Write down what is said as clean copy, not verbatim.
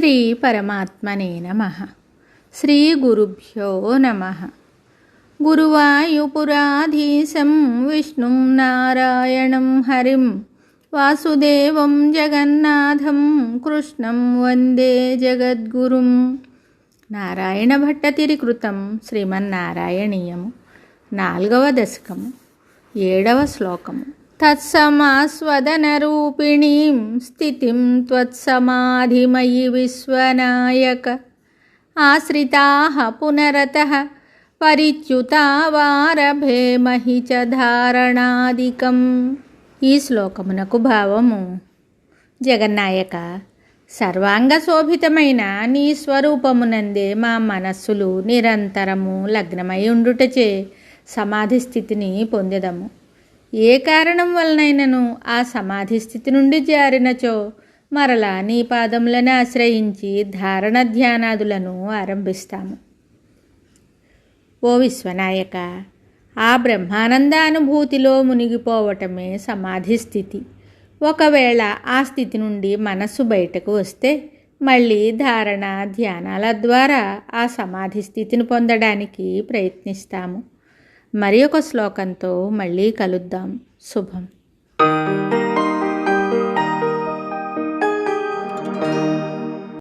శ్రీ పరమాత్మనే నమః. శ్రీ గురుభ్యో నమః. గురువాయుపురాధీశం విష్ణుం నారాయణం హరిం వాసుదేవం జగన్నాథం కృష్ణం వందే జగద్గురుం. నారాయణ భట్టతిరి కృతం శ్రీమన్నారాయణీయము 4వ దశకము 7వ శ్లోకము. తత్సమాస్వదనరూపిణీం స్థితిం త్వత్సమాధిమయి విశ్వనాయక ఆశ్రితాః పునరతః పరిచ్యుతావారభేమహి చ ధారణాదికం. ఈ శ్లోకమునకు భావము: జగన్నాయక, సర్వాంగ శోభితమైన నీ స్వరూపమునందే మా మనస్సులు నిరంతరము లగ్నమై ఉండుటచే సమాధి స్థితిని పొందెదము. ఏ కారణం వలనైనను ఆ సమాధి స్థితి నుండి జారినచో మరలా నీ పాదములను ఆశ్రయించి ధారణ ధ్యానాదులను ఆరంభిస్తాము. ఓ విశ్వనాయక, ఆ బ్రహ్మానందానుభూతిలో మునిగిపోవటమే సమాధి స్థితి. ఒకవేళ ఆ స్థితి నుండి మనస్సు బయటకు వస్తే మళ్ళీ ధారణ ధ్యానాల ద్వారా ఆ సమాధి స్థితిని పొందడానికి ప్రయత్నిస్తాము. మరి ఒక శ్లోకంతో మళ్ళీ కలుద్దాం. శుభం.